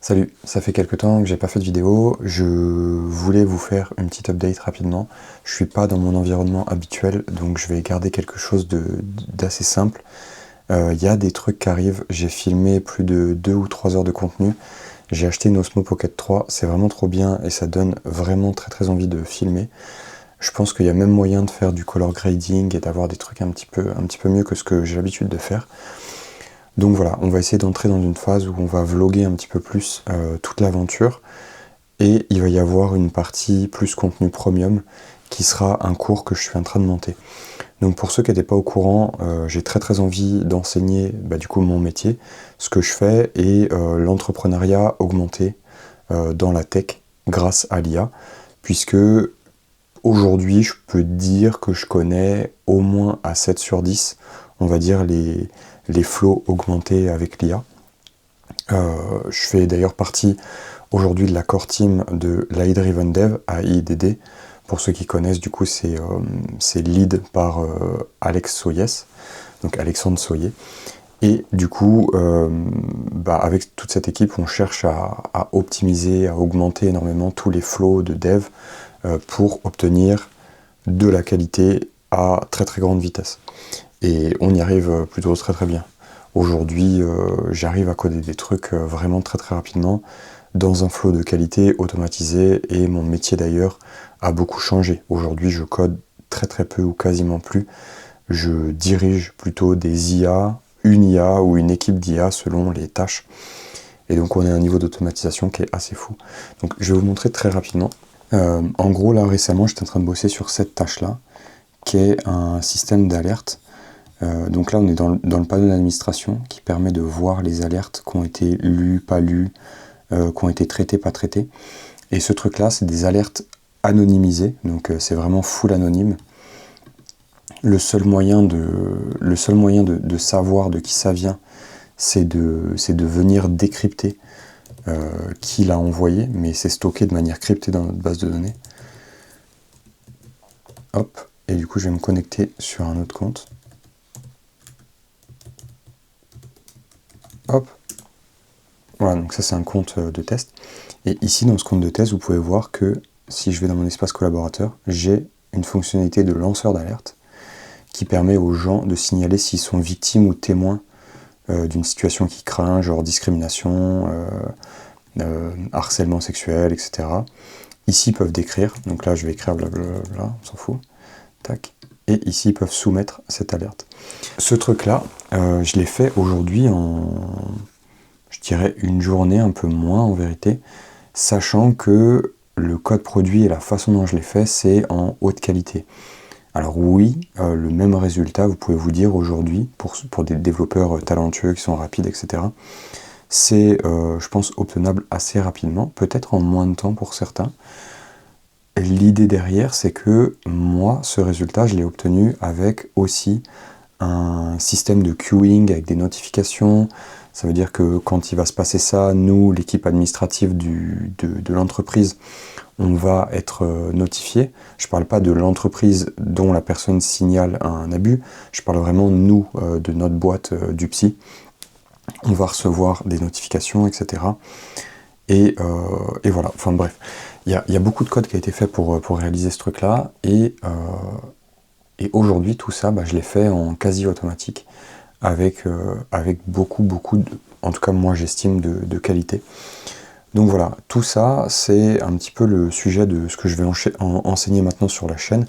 Salut, ça fait quelques temps que j'ai pas fait de vidéo, je voulais vous faire une petite update rapidement. Je suis pas dans mon environnement habituel, donc je vais garder quelque chose d'assez simple. Il y a des trucs qui arrivent, j'ai filmé plus de 2 ou 3 heures de contenu. J'ai acheté une Osmo Pocket 3, c'est vraiment trop bien et ça donne vraiment très envie de filmer. Je pense qu'il y a même moyen de faire du color grading et d'avoir des trucs un petit peu mieux que ce que j'ai l'habitude de faire. Donc voilà, on va essayer d'entrer dans une phase où on va vlogger un petit peu plus toute l'aventure. Et il va y avoir une partie plus contenu premium qui sera un cours que je suis en train de monter. Donc pour ceux qui n'étaient pas au courant, j'ai très envie d'enseigner du coup mon métier, ce que je fais et l'entrepreneuriat augmenté dans la tech grâce à l'IA, puisque aujourd'hui je peux dire que je connais au moins à 7 sur 10, on va dire les flows augmentés avec l'IA. Je fais d'ailleurs partie aujourd'hui de la core team de l'AI Driven Dev, AIDD. Pour ceux qui connaissent, du coup, c'est lead par Alex Soyes, donc Alexandre Soyer. Et du coup, avec toute cette équipe, on cherche à optimiser, à augmenter énormément tous les flows de dev pour obtenir de la qualité à très grande vitesse. Et on y arrive plutôt très bien. Aujourd'hui, j'arrive à coder des trucs vraiment très rapidement dans un flow de qualité automatisé et mon métier d'ailleurs a beaucoup changé. Aujourd'hui, je code très peu ou quasiment plus. Je dirige plutôt des IA, une IA ou une équipe d'IA selon les tâches. Et donc on a un niveau d'automatisation qui est assez fou. Donc je vais vous montrer très rapidement. En gros, là récemment, j'étais en train de bosser sur cette tâche-là, qui est un système d'alerte. Donc là, on est dans le panneau d'administration qui permet de voir les alertes qui ont été lues, pas lues, qui ont été traitées, pas traitées. Et ce truc-là, c'est des alertes anonymisées, donc c'est vraiment full anonyme. Le seul moyen de savoir de qui ça vient, c'est de venir décrypter qui l'a envoyé, mais c'est stocké de manière cryptée dans notre base de données. Hop, et du coup, je vais me connecter sur un autre compte. Hop. Voilà, donc ça c'est un compte de test. Et ici, dans ce compte de test, vous pouvez voir que si je vais dans mon espace collaborateur, j'ai une fonctionnalité de lanceur d'alerte qui permet aux gens de signaler s'ils sont victimes ou témoins d'une situation qui craint, genre discrimination, harcèlement sexuel, etc. Ici, ils peuvent décrire. Donc là, je vais écrire blablabla, on s'en fout. Tac. Et ici, ils peuvent soumettre cette alerte. Ce truc-là, je l'ai fait aujourd'hui en, je dirais, une journée, un peu moins en vérité, sachant que le code produit et la façon dont je l'ai fait, c'est en haute qualité. Alors oui, le même résultat, vous pouvez vous dire aujourd'hui, pour des développeurs talentueux qui sont rapides, etc., c'est, je pense, obtenable assez rapidement, peut-être en moins de temps pour certains. L'idée derrière, c'est que moi, ce résultat, je l'ai obtenu avec aussi un système de queuing avec des notifications. Ça veut dire que quand il va se passer ça, nous, l'équipe administrative de l'entreprise, on va être notifié. Je ne parle pas de l'entreprise dont la personne signale un abus, je parle vraiment, nous, de notre boîte du psy. On va recevoir des notifications, etc. Et voilà, enfin bref. Il y a beaucoup de code qui a été fait pour réaliser ce truc-là, et aujourd'hui, tout ça, je l'ai fait en quasi automatique, avec beaucoup en tout cas moi j'estime, de qualité. Donc voilà, tout ça, c'est un petit peu le sujet de ce que je vais enseigner maintenant sur la chaîne.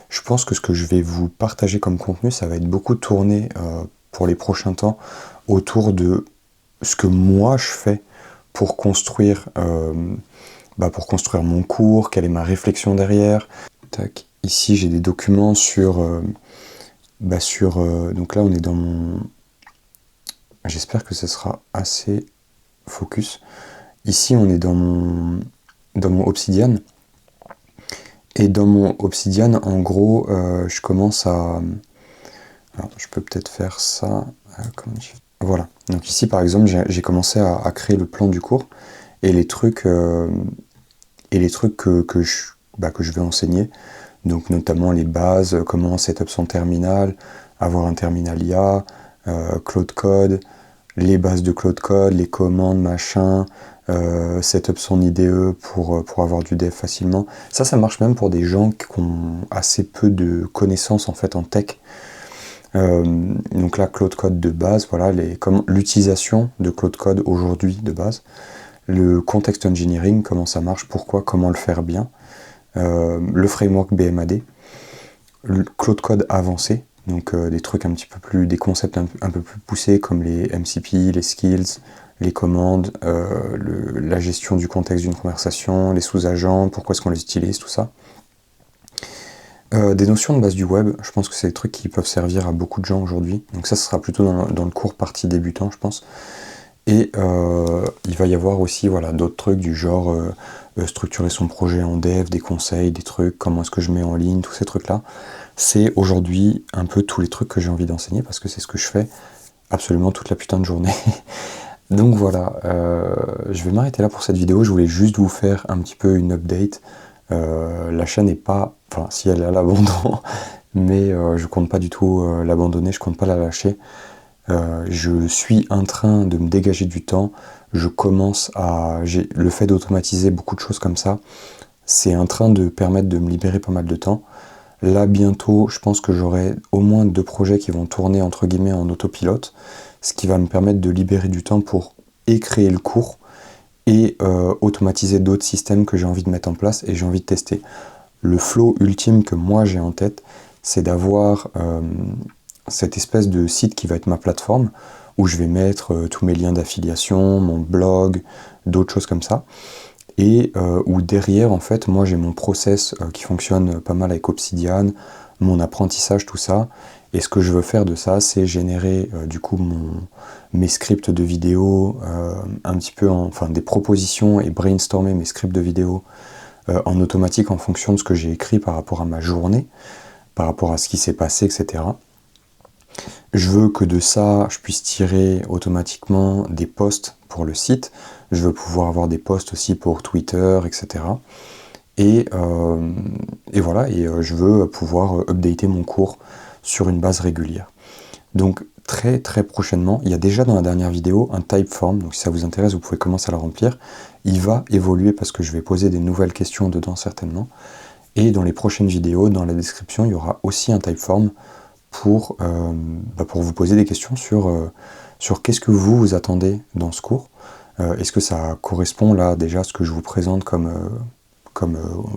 Je pense que ce que je vais vous partager comme contenu, ça va être beaucoup tourné pour les prochains temps autour de ce que moi je fais pour construire mon cours, quelle est ma réflexion derrière. Tac. Ici j'ai des documents sur... donc là on est dans mon... J'espère que ce sera assez focus. Ici on est dans mon Obsidian. Et dans mon Obsidian, en gros, je commence à... Alors, je peux peut-être faire ça. Voilà. Donc ici, par exemple, j'ai commencé à créer le plan du cours et les trucs, que je vais enseigner. Donc notamment les bases, comment setup son terminal, avoir un terminal IA, Cloud Code, les bases de Claude Code, les commandes, machin, setup son IDE pour avoir du dev facilement. Ça marche même pour des gens qui ont assez peu de connaissances en fait en tech. Donc là, Claude Code de base, voilà, l'utilisation de Claude Code aujourd'hui de base, le context engineering, comment ça marche, pourquoi, comment le faire bien, le framework BMAD, le Claude Code avancé, donc des trucs un petit peu plus, des concepts un peu plus poussés comme les MCP, les skills, les commandes, la gestion du contexte d'une conversation, les sous-agents, pourquoi est-ce qu'on les utilise, tout ça. Des notions de base du web, je pense que c'est des trucs qui peuvent servir à beaucoup de gens aujourd'hui. Donc ça, ce sera plutôt dans le cours partie débutant, je pense. Et il va y avoir aussi voilà, d'autres trucs du genre structurer son projet en dev, des conseils, des trucs, comment est-ce que je mets en ligne, tous ces trucs-là. C'est aujourd'hui un peu tous les trucs que j'ai envie d'enseigner parce que c'est ce que je fais absolument toute la putain de journée. Donc voilà, je vais m'arrêter là pour cette vidéo. Je voulais juste vous faire un petit peu une update. La chaîne n'est pas, enfin si elle est à l'abandon, mais je compte pas du tout l'abandonner, je compte pas la lâcher. Je suis en train de me dégager du temps. Le fait d'automatiser beaucoup de choses comme ça, c'est en train de permettre de me libérer pas mal de temps. Là bientôt, je pense que j'aurai au moins 2 projets qui vont tourner entre guillemets en autopilote, ce qui va me permettre de libérer du temps pour créer le cours et automatiser d'autres systèmes que j'ai envie de mettre en place et j'ai envie de tester. Le flow ultime que moi j'ai en tête, c'est d'avoir cette espèce de site qui va être ma plateforme, où je vais mettre tous mes liens d'affiliation, mon blog, d'autres choses comme ça, et où derrière, en fait, moi j'ai mon process qui fonctionne pas mal avec Obsidian, mon apprentissage, tout ça, et ce que je veux faire de ça, c'est générer du coup mes scripts de vidéo, un petit peu enfin des propositions et brainstormer mes scripts de vidéo en automatique en fonction de ce que j'ai écrit par rapport à ma journée, par rapport à ce qui s'est passé, etc. Je veux que de ça, je puisse tirer automatiquement des posts pour le site. Je veux pouvoir avoir des posts aussi pour Twitter, etc. Et voilà, et je veux pouvoir updater mon cours sur une base régulière. Donc très très prochainement, il y a déjà dans la dernière vidéo un typeform, donc si ça vous intéresse, vous pouvez commencer à le remplir. Il va évoluer parce que je vais poser des nouvelles questions dedans certainement. Et dans les prochaines vidéos, dans la description, il y aura aussi un typeform pour vous poser des questions sur qu'est-ce que vous attendez dans ce cours. Est-ce que ça correspond là déjà à ce que je vous présente comme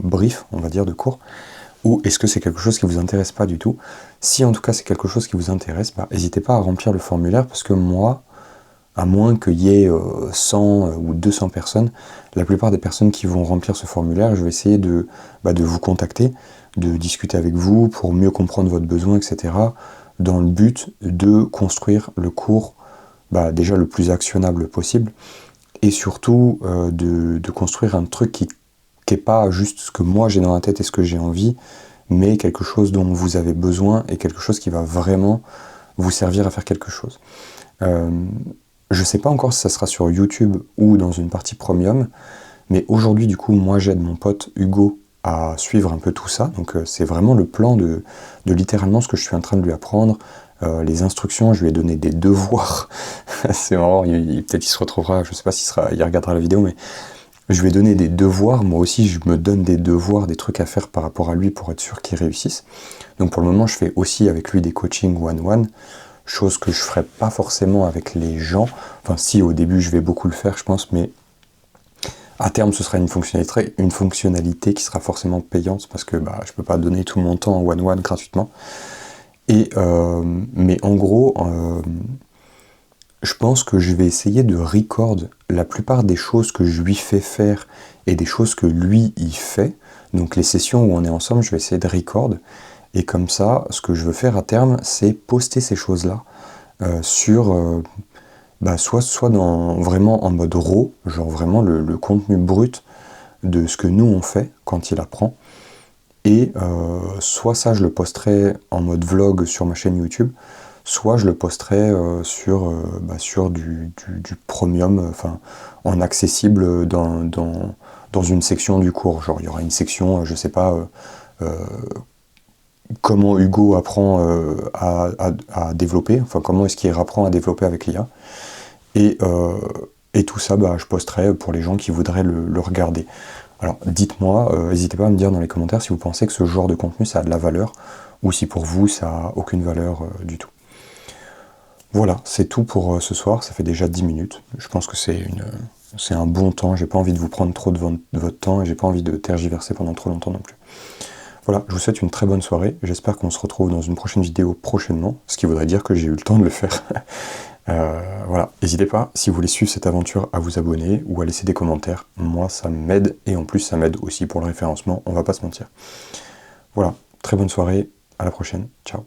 brief, on va dire, de cours, ou est-ce que c'est quelque chose qui vous intéresse pas du tout? Si en tout cas c'est quelque chose qui vous intéresse, n'hésitez pas à remplir le formulaire, parce que moi, à moins qu'il y ait 100 ou 200 personnes, la plupart des personnes qui vont remplir ce formulaire, je vais essayer de vous contacter, de discuter avec vous pour mieux comprendre votre besoin, etc. dans le but de construire le cours déjà le plus actionnable possible, et surtout de construire un truc qui n'est pas juste ce que moi j'ai dans la tête et ce que j'ai envie, mais quelque chose dont vous avez besoin et quelque chose qui va vraiment vous servir à faire quelque chose. Je sais pas encore si ça sera sur YouTube ou dans une partie premium, mais aujourd'hui du coup moi j'aide mon pote Hugo à suivre un peu tout ça, donc c'est vraiment le plan de littéralement ce que je suis en train de lui apprendre, les instructions, je lui ai donné des devoirs, c'est marrant, peut-être il se retrouvera, je sais pas il regardera la vidéo, mais je lui ai donné des devoirs, moi aussi je me donne des devoirs, des trucs à faire par rapport à lui pour être sûr qu'il réussisse. Donc pour le moment je fais aussi avec lui des coachings one-one, chose que je ferai pas forcément avec les gens, enfin si au début je vais beaucoup le faire je pense, mais à terme ce sera une fonctionnalité qui sera forcément payante, parce que je peux pas donner tout mon temps en one-one gratuitement. Et mais en gros, je pense que je vais essayer de record la plupart des choses que je lui fais faire et des choses que lui il fait. Donc les sessions où on est ensemble, je vais essayer de record. Et comme ça, ce que je veux faire à terme, c'est poster ces choses-là sur soit vraiment en mode raw, genre vraiment le contenu brut de ce que nous on fait quand il apprend. Et soit ça je le posterai en mode vlog sur ma chaîne YouTube, soit je le posterai sur du premium, enfin en accessible dans une section du cours. Genre il y aura une section, je sais pas, comment Hugo apprend à développer, enfin comment est-ce qu'il apprend à développer avec l'IA. Et tout ça, je posterai pour les gens qui voudraient le regarder. Alors dites-moi, n'hésitez pas à me dire dans les commentaires si vous pensez que ce genre de contenu ça a de la valeur, ou si pour vous ça a aucune valeur du tout. Voilà, c'est tout pour ce soir, ça fait déjà 10 minutes. Je pense que c'est un bon temps, j'ai pas envie de vous prendre trop de votre temps, et j'ai pas envie de tergiverser pendant trop longtemps non plus. Voilà, je vous souhaite une très bonne soirée, j'espère qu'on se retrouve dans une prochaine vidéo prochainement, ce qui voudrait dire que j'ai eu le temps de le faire. Voilà, n'hésitez pas, si vous voulez suivre cette aventure, à vous abonner ou à laisser des commentaires. Moi, ça m'aide, et en plus, ça m'aide aussi pour le référencement, on va pas se mentir. Voilà, très bonne soirée, à la prochaine, ciao.